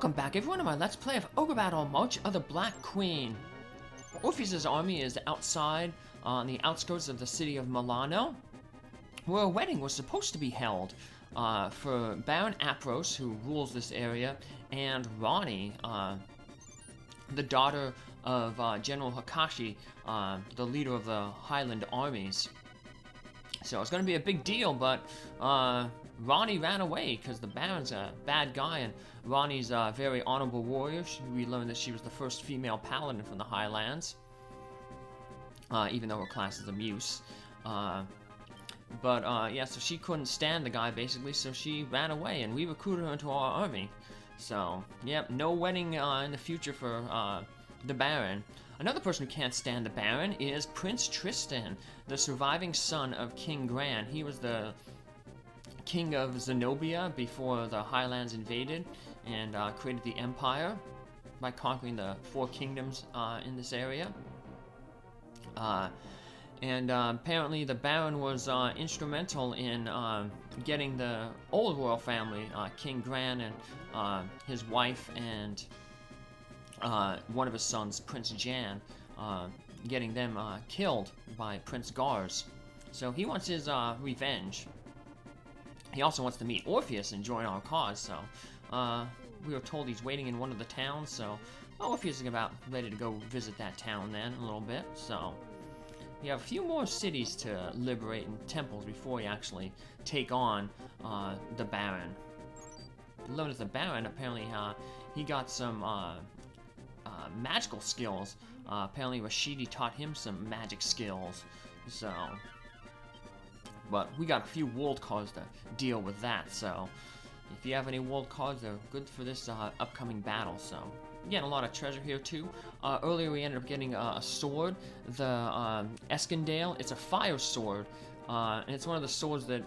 Welcome back everyone to my Let's Play of Ogre Battle March of the Black Queen. Orpheus' army is outside on the outskirts of the city of Milano, where a wedding was supposed to be held for Baron Apros, who rules this area, and Rauny, the daughter of General Hakashi, the leader of the Highland armies. So it's going to be a big deal, but Rauny ran away because the Baron's a bad guy, and Rauny's a very honorable warrior. We learned that she was the first female paladin from the Highlands, even though her class is a muse. Yeah, so she couldn't stand the guy, basically, so she ran away, and we recruited her into our army. So, yep, no wedding in the future for the Baron. Another person who can't stand the Baron is Prince Tristan, the surviving son of King Gran. He was the king of Zenobia before the Highlands invaded and created the empire by conquering the 4 kingdoms in this area. Apparently the Baron was instrumental in getting the old royal family, King Gran and his wife and one of his sons, Prince Jan, getting them killed by Prince Gars. So he wants his revenge. He also wants to meet Orpheus and join our cause, so we were told he's waiting in one of the towns, so Orpheus is about ready to go visit that town then a little bit. So we have a few more cities to liberate and temples before we actually take on the Baron. Known as the Baron, apparently he got some magical skills. Apparently Rashidi taught him some magic skills, so... But we got a few world cards to deal with that, so... If you have any world cards, they're good for this upcoming battle, so... Getting a lot of treasure here, too. Earlier we ended up getting a sword, the Eskandale. It's a fire sword, and it's one of the swords that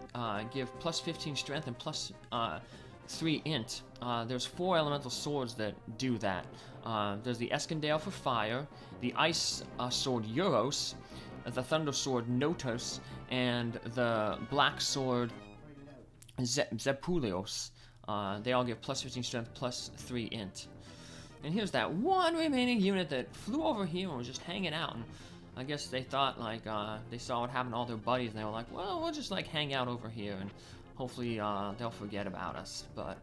give plus 15 strength and plus 3 int. There's 4 elemental swords that do that. There's the Eskandale for fire, the ice sword Euros, the thunder sword Notos, and the black sword Zepulios. They all give plus 15 strength, plus 3 int. And here's that one remaining unit that flew over here and was just hanging out. And I guess they thought, like, they saw what happened to all their buddies, and they were like, well, we'll just, like, hang out over here, and hopefully they'll forget about us. But,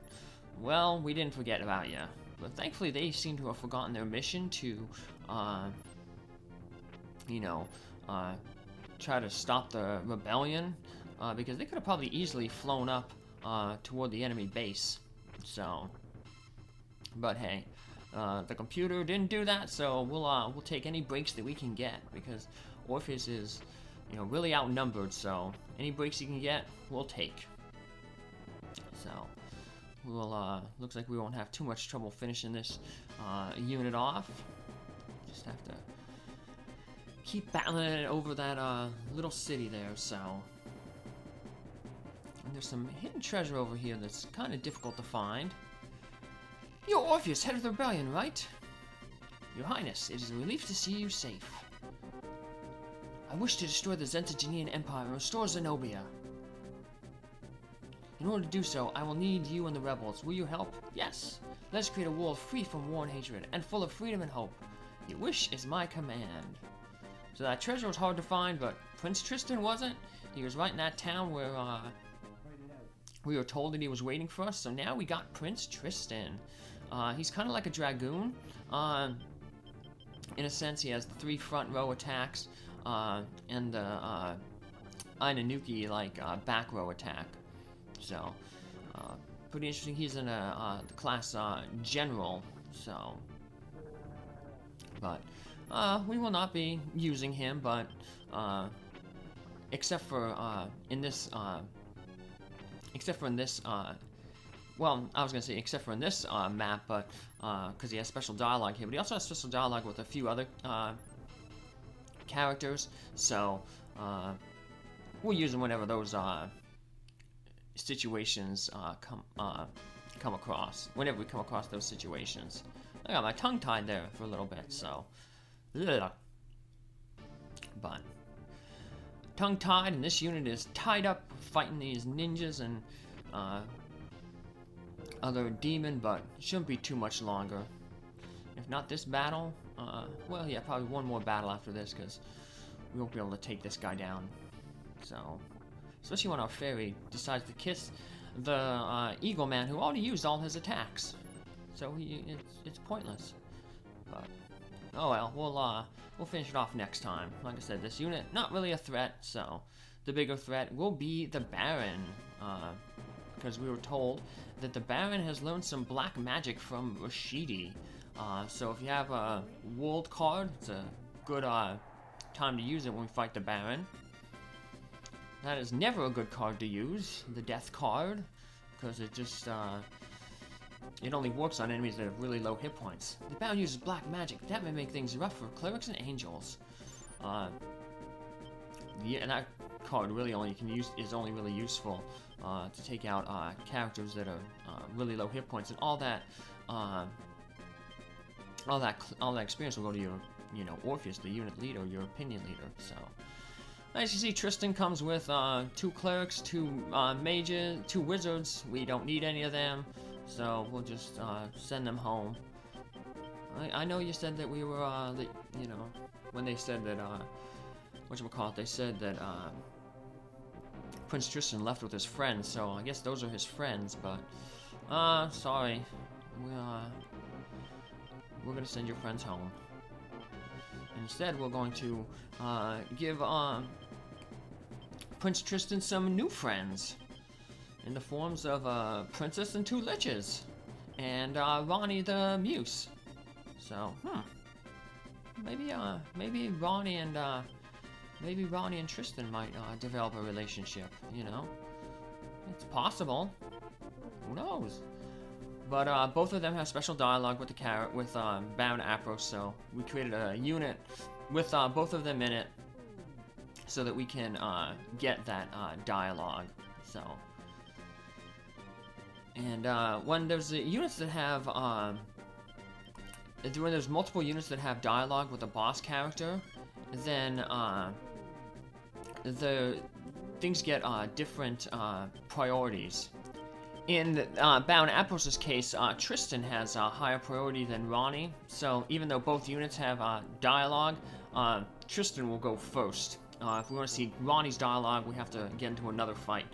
well, we didn't forget about you. But thankfully, they seem to have forgotten their mission to, try to stop the rebellion, because they could have probably easily flown up toward the enemy base. So, but hey, the computer didn't do that, so we'll take any breaks that we can get, because Orpheus is, really outnumbered. So any breaks he can get, we'll take. So we'll looks like we won't have too much trouble finishing this unit off. Just have to keep battling it over that little city there. So, and there's some hidden treasure over here that's kind of difficult to find. You're Orpheus, head of the rebellion, right? Your Highness, it is a relief to see you safe. I wish to destroy the Zentagenian Empire and restore Zenobia. In order to do so, I will need you and the rebels. Will you help? Yes. Let us create a world free from war and hatred, and full of freedom and hope. Your wish is my command. So that treasure was hard to find, but Prince Tristan wasn't. He was right in that town where we were told that he was waiting for us, so now we got Prince Tristan. He's kind of like a dragoon. In a sense, he has the 3 front row attacks, and the Inanuki, back row attack. So, pretty interesting. He's in the class General, so... But, we will not be using him, but, except for in this well, I was going to say except for in this map, but because he has special dialogue here, but he also has special dialogue with a few other characters, so we'll use him whenever those situations come across, whenever we come across those situations. I got my tongue tied there for a little bit, so ugh. But tongue-tied, and this unit is tied up fighting these ninjas and other demon, but it shouldn't be too much longer. If not this battle, well, yeah, probably one more battle after this, because we won't be able to take this guy down. So, especially when our fairy decides to kiss the Eagle Man, who already used all his attacks. So it's pointless. But oh well, we'll finish it off next time. Like I said, this unit not really a threat, so the bigger threat will be the Baron, because we were told that the Baron has learned some black magic from Rashidi. So if you have a World card, it's a good time to use it when we fight the Baron. That is never a good card to use, the Death card, because it just it only works on enemies that have really low hit points. The Baron uses black magic. That may make things rough for clerics and angels. Yeah, and that card really is only really useful to take out characters that are really low hit points, and all that experience will go to your, Orpheus, the unit leader, your opinion leader. So, as you see, Tristan comes with 2 clerics, 2 mages, 2 wizards. We don't need any of them, so we'll just send them home. I know you said that we were, when they said that, whatchamacallit, they said that Prince Tristan left with his friends, so I guess those are his friends, but, sorry. We're gonna send your friends home. Instead, we're going to give Prince Tristan some new friends in the forms of a princess and 2 liches, and Rauny the Muse. So, maybe Rauny and Tristan might develop a relationship. It's possible. Who knows? But both of them have special dialogue with Baron Apros, so we created a unit with both of them in it, so that we can get that dialogue. So, and when there's units that have when there's multiple units that have dialogue with a boss character, then the things get different priorities. In Baron Apros' case, Tristan has a higher priority than Rauny, so even though both units have dialogue, Tristan will go first. If we want to see Rauny's dialogue, we have to get into another fight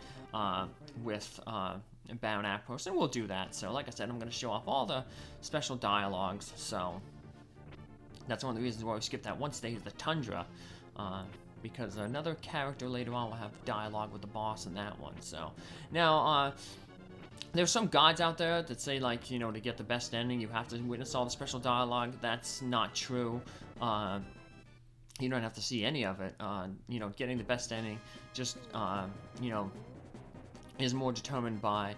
with Baron Apros, and we'll do that. So like I said, I'm going to show off all the special dialogues, so that's one of the reasons why we skipped that one stage, the Tundra, because another character later on will have dialogue with the boss in that one. So now, there's some guides out there that say, like, to get the best ending, you have to witness all the special dialogue. That's not true. You don't have to see any of it. Getting the best ending just, is more determined by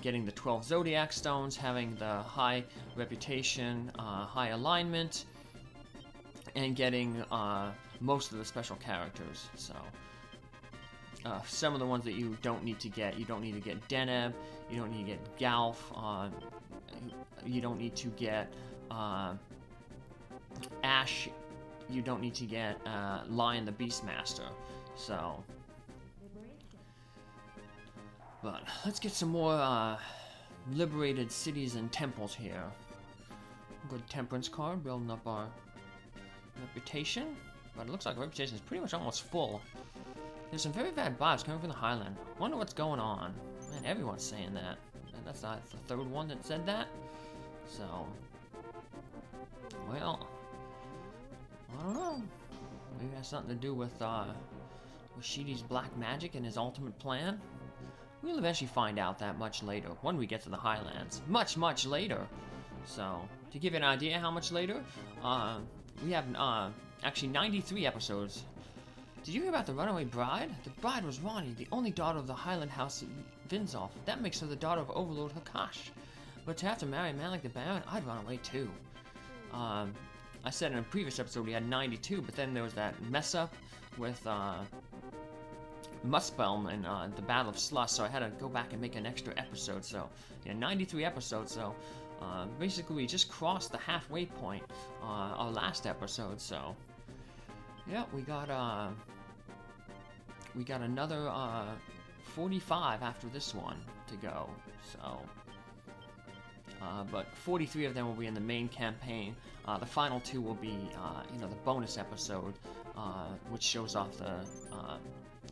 getting the 12 Zodiac Stones, having the high reputation, high alignment, and getting most of the special characters. So, some of the ones that you don't need to get Deneb, you don't need to get Galf, you don't need to get Ash, you don't need to get Lion the Beastmaster. So, but let's get some more liberated cities and temples here. Good temperance card, building up our reputation, but it looks like our reputation is pretty much almost full. There's some very bad vibes coming from the Highland. Wonder what's going on. Man, everyone's saying that. And that's not the 3rd one that said that. So, well, I don't know. Maybe it has something to do with Rashidi's black magic and his ultimate plan. We'll eventually find out that much later, when we get to the Highlands. Much, much later. So, to give you an idea how much later, we have actually 93 episodes. Did you hear about the runaway bride? The bride was Rauny, the only daughter of the Highland House Vinzolf. That makes her the daughter of Overlord Hakash. But to have to marry a man like the Baron, I'd run away too. I said in a previous episode we had 92, but then there was that mess up with Muspelm and the Battle of Sluss, so I had to go back and make an extra episode. So, yeah, 93 episodes, so basically we just crossed the halfway point our last episode, so yeah, we got another 45 after this one to go, so but 43 of them will be in the main campaign. The final 2 will be, the bonus episode, which shows off the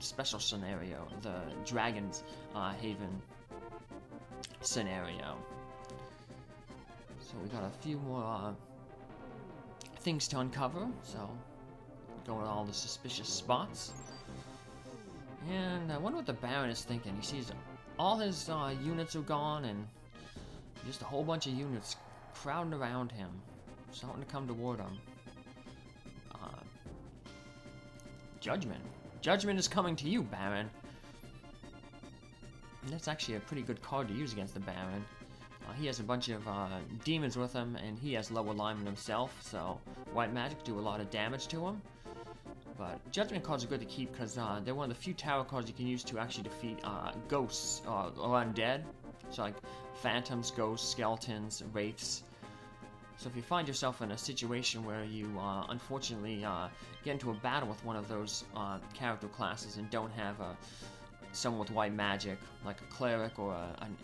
special scenario, the Dragon's Haven scenario. So we got a few more things to uncover, so go to all the suspicious spots. And I wonder what the Baron is thinking. He sees all his units are gone and just a whole bunch of units crowding around him, starting to come toward him. Judgment. Judgment is coming to you, Baron. And that's actually a pretty good card to use against the Baron. He has a bunch of demons with him, and he has low alignment himself, so white magic do a lot of damage to him. But Judgment cards are good to keep because they're one of the few tarot cards you can use to actually defeat ghosts or undead. So like phantoms, ghosts, skeletons, wraiths. So if you find yourself in a situation where you unfortunately get into a battle with one of those character classes and don't have someone with white magic, like a cleric or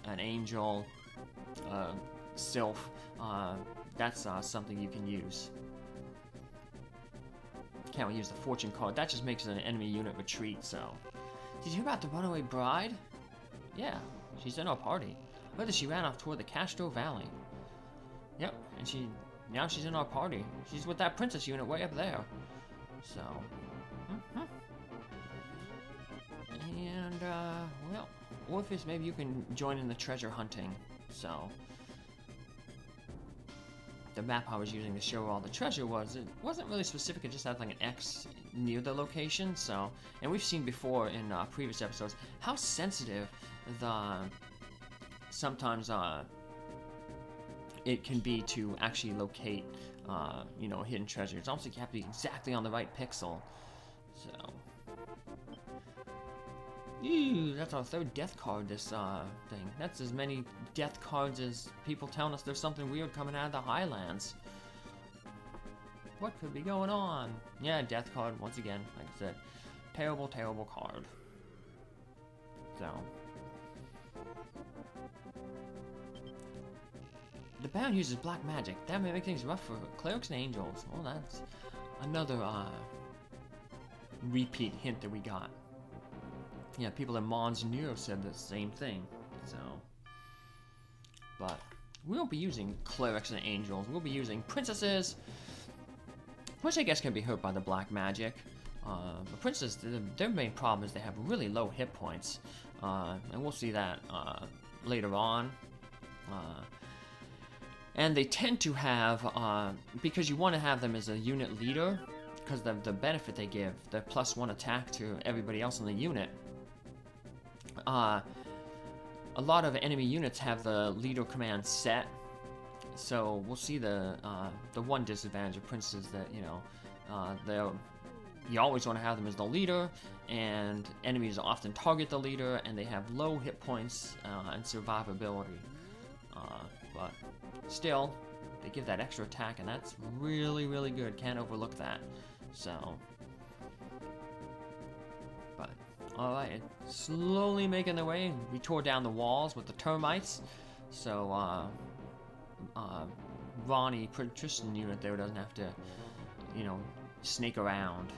an angel, sylph, that's something you can use. Can't we use the fortune card? That just makes an enemy unit retreat, so. Did you hear about the runaway bride? Yeah, she's in our party. Whether she ran off toward the Castro Valley. Yep, and now she's in our party. She's with that princess unit way up there. So. And, well, Orpheus, maybe you can join in the treasure hunting. So. The map I was using to show where all the treasure was, it wasn't really specific, it just had like an X near the location, so, and we've seen before in previous episodes how sensitive sometimes it can be to actually locate, hidden treasure. It's almost like you have to be exactly on the right pixel, so. Ew, that's our 3rd death card this thing. That's as many death cards as people telling us there's something weird coming out of the Highlands. What could be going on? Yeah, death card once again. Like I said, terrible, terrible card. So. The Baron uses black magic. That may make things rough for clerics and angels. Well, that's another repeat hint that we got. Yeah, people in Mons Nero said the same thing, so. But we won't be using clerics and angels. We'll be using princesses, which I guess can be hurt by the black magic. But princesses, their main problem is they have really low hit points, and we'll see that later on. And they tend to have, because you want to have them as a unit leader, because the benefit they give, the +1 attack to everybody else in the unit. A lot of enemy units have the leader command set, so we'll see the one disadvantage of princes that you always want to have them as the leader, and enemies often target the leader, and they have low hit points and survivability. But still, they give that extra attack, and that's really, really good. Can't overlook that. So. Alright, it's slowly making their way. We tore down the walls with the termites, so Rauny, Tristan unit there doesn't have to, snake around.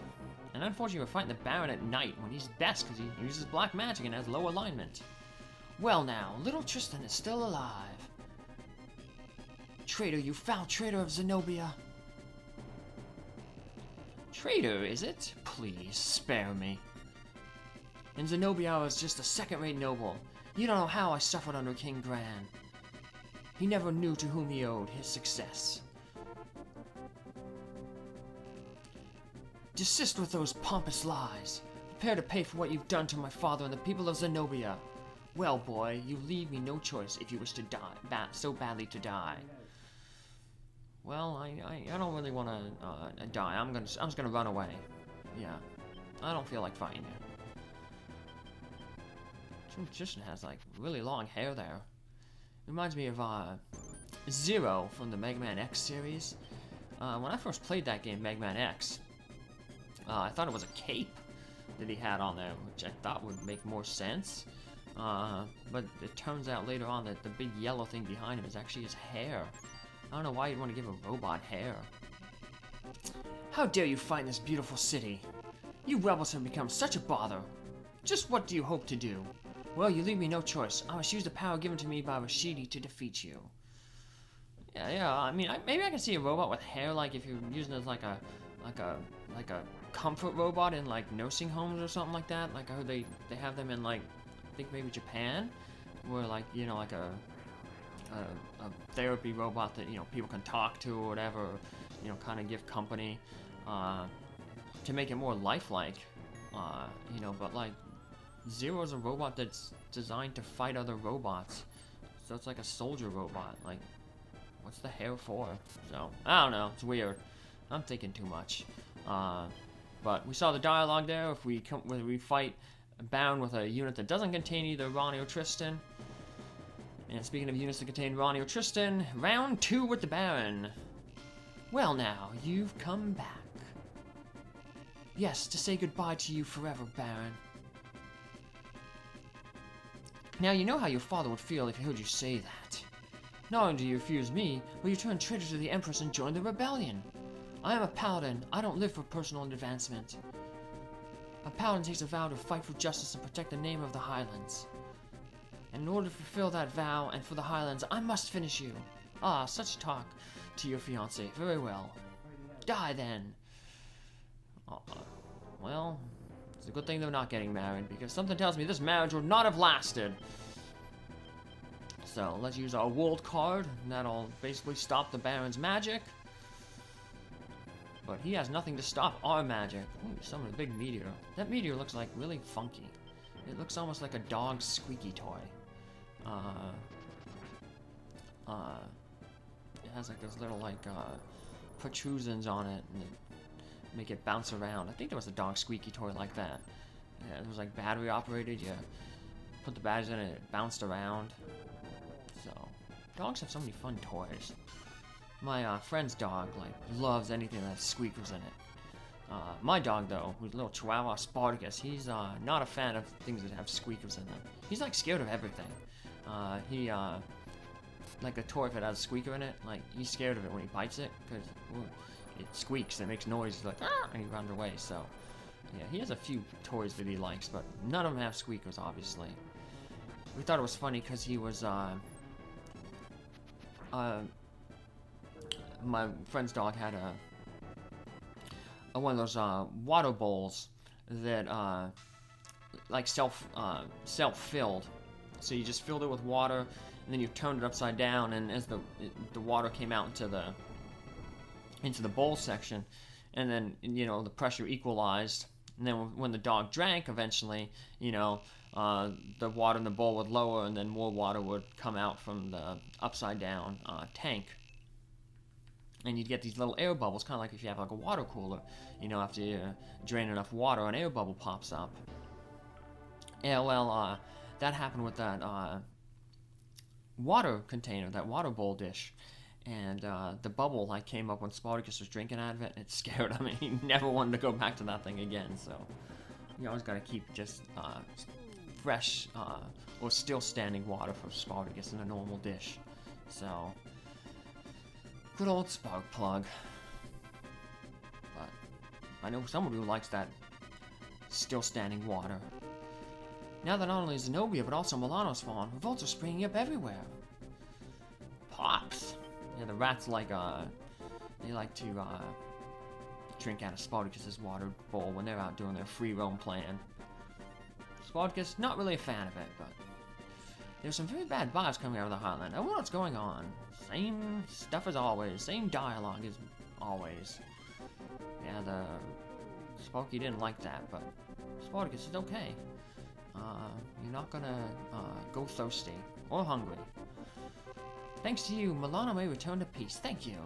And unfortunately, we're fighting the Baron at night when he's best because he uses black magic and has low alignment. Well now, little Tristan is still alive. Traitor, you foul traitor of Zenobia. Traitor, is it? Please, spare me. And Zenobia was just a second-rate noble. You don't know how I suffered under King Gran. He never knew to whom he owed his success. Desist with those pompous lies. Prepare to pay for what you've done to my father and the people of Zenobia. Well, boy, you leave me no choice if you wish to die, so badly to die. Well, I don't really want to die. I'm just gonna run away. Yeah, I don't feel like fighting you. Tristan has like really long hair there. Reminds me of Zero from the Mega Man X series. When I first played that game, Mega Man X, I thought it was a cape that he had on there, which I thought would make more sense. But it turns out later on that the big yellow thing behind him is actually his hair. I don't know why you'd want to give a robot hair. How dare you fight in this beautiful city? You rebels have become such a bother. Just what do you hope to do? Well, you leave me no choice. I must use the power given to me by Rashidi to defeat you. Yeah, I mean, maybe I can see a robot with hair, like if you're using it as like a comfort robot in like nursing homes or something like that. Like I heard they have them in like, I think maybe Japan, where like, you know, like a therapy robot that, you know, people can talk to or whatever, or, you know, kind of give company, to make it more lifelike, you know, but like Zero's a robot that's designed to fight other robots, so it's like a soldier robot. Like, what's the hair for? So I don't know, it's weird. I'm thinking too much. But we saw the dialogue there. If we fight Baron with a unit that doesn't contain either Rauny or Tristan. And speaking of units that contain Rauny or Tristan, round 2 with the Baron. Well now, you've come back. Yes, to say goodbye to you forever, Baron. Now you know how your father would feel if he heard you say that. Not only do you refuse me, but you turn traitor to the Empress and join the rebellion. I am a paladin. I don't live for personal advancement. A paladin takes a vow to fight for justice and protect the name of the Highlands. And in order to fulfill that vow and for the Highlands, I must finish you. Ah, such talk to your fiancé. Very well. Die then. Well, it's a good thing they're not getting married, because something tells me this marriage would not have lasted. So let's use our world card, and that'll basically stop the Baron's magic. But he has nothing to stop our magic. Ooh, summon a big meteor. That meteor looks like really funky. It looks almost like a dog's squeaky toy. It has like those little like protrusions on it, and make it bounce around. I think there was a dog squeaky toy like that. Yeah, it was like battery operated. You put the batteries in it, it bounced around. So dogs have so many fun toys. My friend's dog like loves anything that has squeakers in it. My dog though, who's a little Chihuahua Spartacus, he's not a fan of things that have squeakers in them. He's like scared of everything. He like a toy if it has a squeaker in it, like he's scared of it when he bites it because it squeaks, it makes noise, he's like ah, and he runs away. So yeah, he has a few toys that he likes, but none of them have squeakers, obviously. We thought it was funny because he was my friend's dog had one of those water bowls that like self-filled. So you just filled it with water, and then you turned it upside down, and as the water came out into the bowl section, and then, you know, the pressure equalized, and then when the dog drank, eventually, you know, the water in the bowl would lower, and then more water would come out from the upside down tank. And you'd get these little air bubbles, kind of like if you have like a water cooler. You know, after you drain enough water, an air bubble pops up. Yeah, well, that happened with that water container, that water bowl dish. And the bubble like came up when Spartacus was drinking out of it, and it scared him, and he never wanted to go back to that thing again. So you always got to keep just fresh or still standing water for Spartacus in a normal dish. So good old spark plug. But I know someone who likes that still standing water. Now that not only Zenobia but also Milano's fallen, revolts are springing up everywhere. Pops. Yeah, the rats like they like to drink out of Spartacus's water bowl when they're out doing their free roam plan. Spartacus, not really a fan of it, but there's some very bad vibes coming out of the Highland. I don't know what's going on. Same stuff as always, same dialogue as always. Yeah, the Sparky didn't like that, but Spartacus is okay. You're not gonna go thirsty or hungry. Thanks to you, Milano may return to peace. Thank you.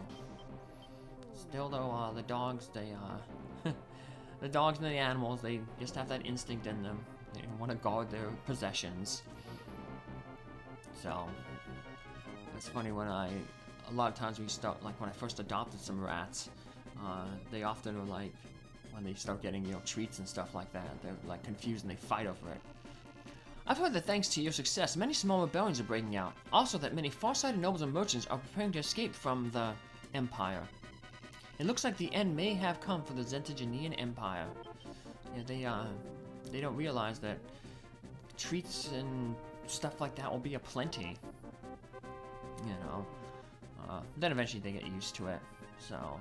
Still though, the dogs, they the dogs and the animals, they just have that instinct in them. They want to guard their possessions. So it's funny when a lot of times we start, like when I first adopted some rats, they often are like, when they start getting, you know, treats and stuff like that, they're like confused and they fight over it. I've heard that thanks to your success, many small rebellions are breaking out. Also that many far-sighted nobles and merchants are preparing to escape from the Empire. It looks like the end may have come for the Zentagenean Empire. Yeah, they don't realize that treats and stuff like that will be aplenty. You know. Then eventually they get used to it. So,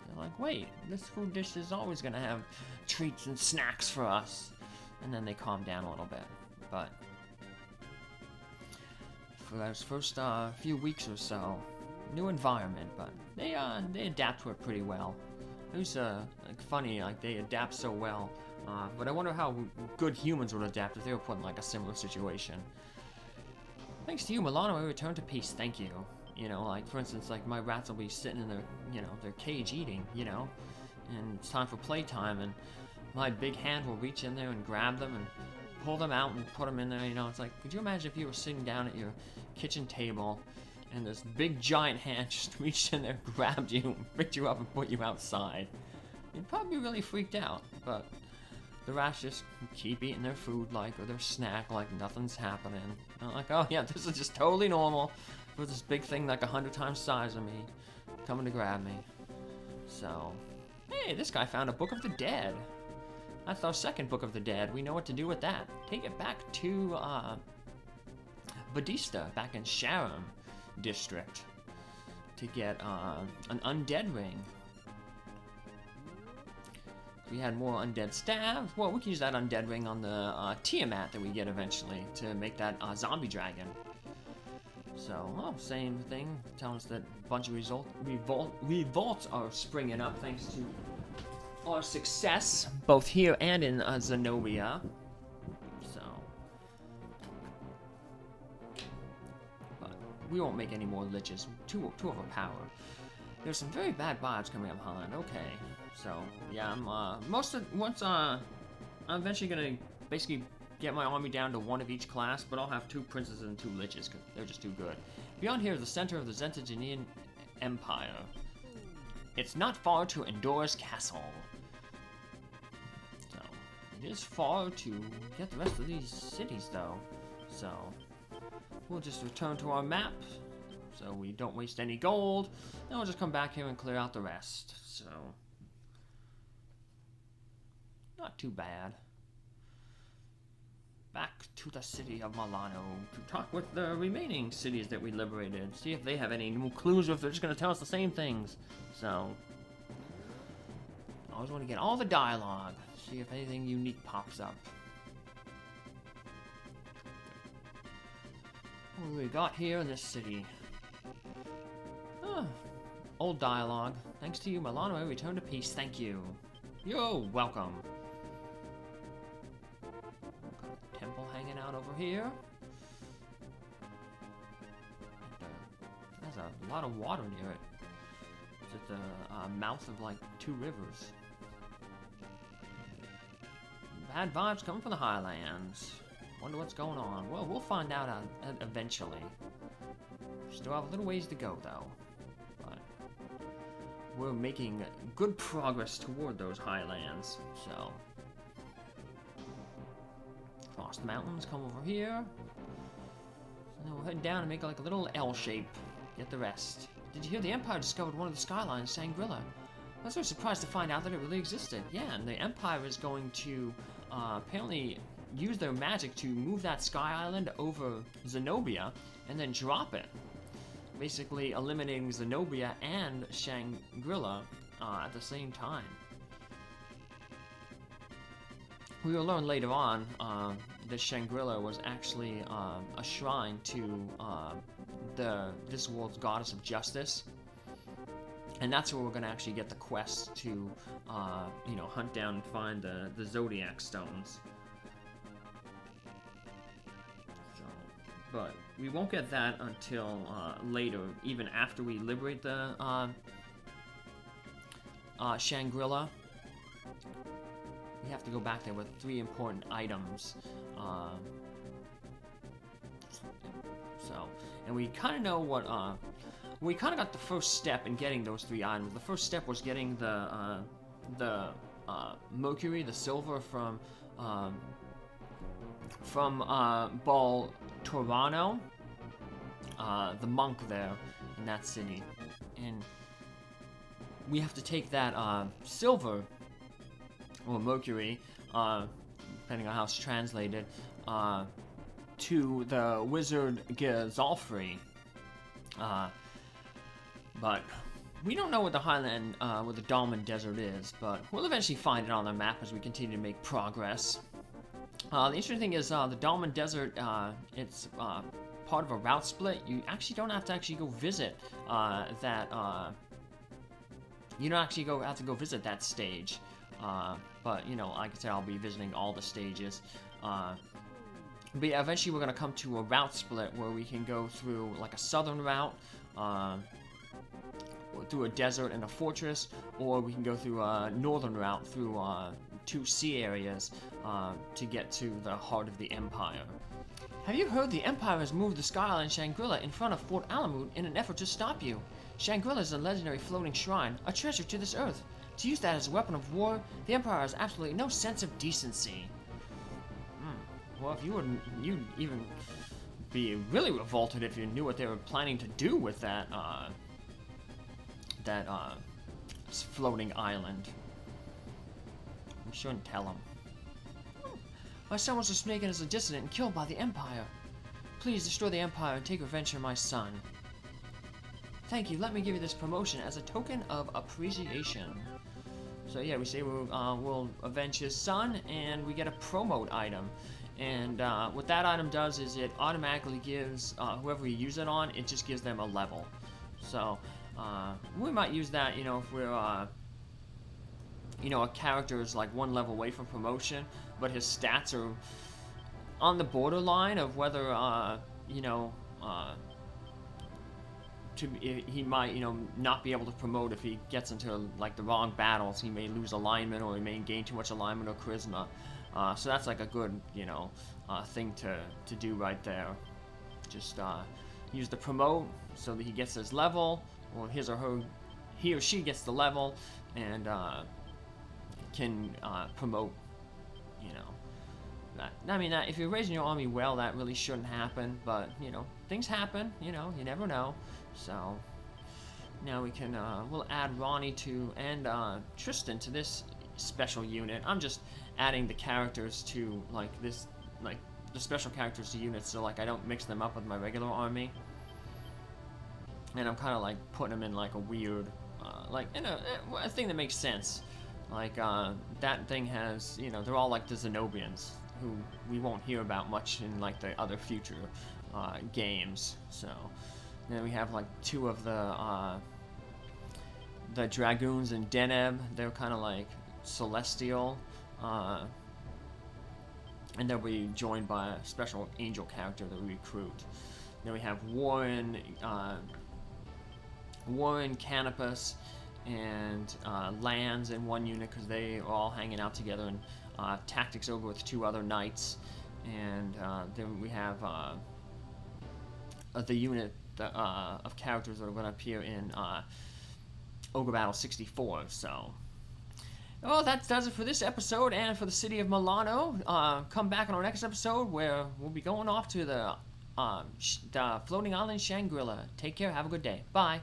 they're like, wait, this food dish is always gonna have treats and snacks for us. And then they calm down a little bit. But for those first few weeks or so, new environment, but they adapt to it pretty well. It was like funny, like they adapt so well. But I wonder how good humans would adapt if they were put in like a similar situation. Thanks to you, Milano, I return to peace. Thank you. You know, like for instance, like my rats will be sitting in their, you know, their cage eating. You know, and it's time for playtime, and my big hand will reach in there and grab them and pull them out and put them in there. You know, it's like, could you imagine if you were sitting down at your kitchen table and this big giant hand just reached in there, grabbed you, picked you up and put you outside? You'd probably be really freaked out, but the rats just keep eating their food or their snack like nothing's happening. And I'm like, oh yeah, this is just totally normal for this big thing like 100 times the size of me coming to grab me. So, hey, this guy found a Book of the Dead. That's our second Book of the Dead. We know what to do with that. Take it back to Badista, back in Sharam district, to get an undead ring. We had more undead staves. Well, we can use that undead ring on the Tiamat that we get eventually to make that zombie dragon. So, well, same thing, telling us that a bunch of revolts are springing up thanks to our success, both here and in Zenobia. So, but we won't make any more liches. Too overpowered. There's some very bad vibes coming up, Holland. Okay, so yeah, I'm I'm eventually gonna basically get my army down to one of each class, but I'll have 2 princes and 2 liches because they're just too good. Beyond here is the center of the Zentagenean Empire. It's not far to Endora's castle. So, it is far to get the rest of these cities, though. So, we'll just return to our map, so we don't waste any gold, and we'll just come back here and clear out the rest. So, not too bad. Back to the city of Milano to talk with the remaining cities that we liberated. See if they have any new clues or if they're just going to tell us the same things. So, I always want to get all the dialogue. See if anything unique pops up. What do we got here in this city? Old dialogue. Thanks to you, Milano, I return to peace. Thank you. You're welcome. Temple hanging out over here. There's a lot of water near it. It's at the mouth of like 2 rivers. Bad vibes coming from the Highlands. Wonder what's going on. Well, we'll find out eventually. Still have a little ways to go though. But we're making good progress toward those Highlands. So. Cross the mountains, come over here. And then we'll head down and make like a little L shape. Get the rest. Did you hear the Empire discovered one of the skylines, Shangri-La? I was very surprised to find out that it really existed. Yeah, and the Empire is going to apparently use their magic to move that sky island over Zenobia and then drop it. Basically eliminating Zenobia and Shangri-La at the same time. We will learn later on that Shangri-La was actually a shrine to this world's goddess of justice, and that's where we're going to actually get the quest to, you know, hunt down and find the Zodiac stones. So, but we won't get that until later, even after we liberate the Shangri-La. We have to go back there with 3 important items. And we kind of know what, we kind of got the first step in getting those 3 items. The first step was getting the mercury, the silver from from Baltorano, the monk there in that city, and we have to take that silver or mercury, depending on how it's translated, to the wizard Gazalfrey. But we don't know what the highland, where the Dalman Desert is, but we'll eventually find it on the map as we continue to make progress. The interesting thing is, the Dalman Desert, it's part of a route split. You actually don't have to actually go visit you don't actually have to go visit that stage. But, you know, like I said, I'll be visiting all the stages. But yeah, eventually we're going to come to a route split where we can go through, like, a southern route, through a desert and a fortress, or we can go through a northern route through 2 sea areas to get to the heart of the Empire. Have you heard the Empire has moved the Sky Island Shangri-La in front of Fort Alamut in an effort to stop you? Shangri-La is a legendary floating shrine, a treasure to this earth. To use that as a weapon of war, the Empire has absolutely no sense of decency. Well, if you wouldn't, you'd even be really revolted if you knew what they were planning to do with that, floating island. You shouldn't tell them. My son was just taken as a dissident and killed by the Empire. Please destroy the Empire and take revenge for my son. Thank you, let me give you this promotion as a token of appreciation. So yeah, we say we'll avenge his son, and we get a promote item. And what that item does is it automatically gives, whoever we use it on, it just gives them a level. So, we might use that, you know, if we're, you know, a character is like 1 level away from promotion, but his stats are on the borderline of whether, you know, he might, you know, not be able to promote if he gets into, like, the wrong battles. He may lose alignment, or he may gain too much alignment or charisma. So that's like a good, you know, thing to do right there. Just use the promote so that he gets his level, or he or she gets the level, and can promote, you know. I mean, if you're raising your army well, that really shouldn't happen, but, you know, things happen, you know, you never know. So now we can, we'll add Rauny and Tristan to this special unit. I'm just adding the characters to, like, this, like, the special characters to units, so, like, I don't mix them up with my regular army. And I'm kind of, like, putting them in, like, a weird, like, in a thing that makes sense. Like, that thing has, you know, they're all, like, the Zenobians, who we won't hear about much in, like, the other future games. So then we have, like, 2 of the Dragoons and Deneb. They're kind of like celestial, and they'll be joined by a special angel character that we recruit. Then we have Warren Canopus, and Lands in 1 unit, because they are all hanging out together, and Tactics Ogre with 2 other knights. And then we have the unit of characters that are going to appear in Ogre Battle 64. So, well, that does it for this episode and for the city of Milano. Come back on our next episode, where we'll be going off to the floating island Shangri-La. Take care, have a good day. Bye.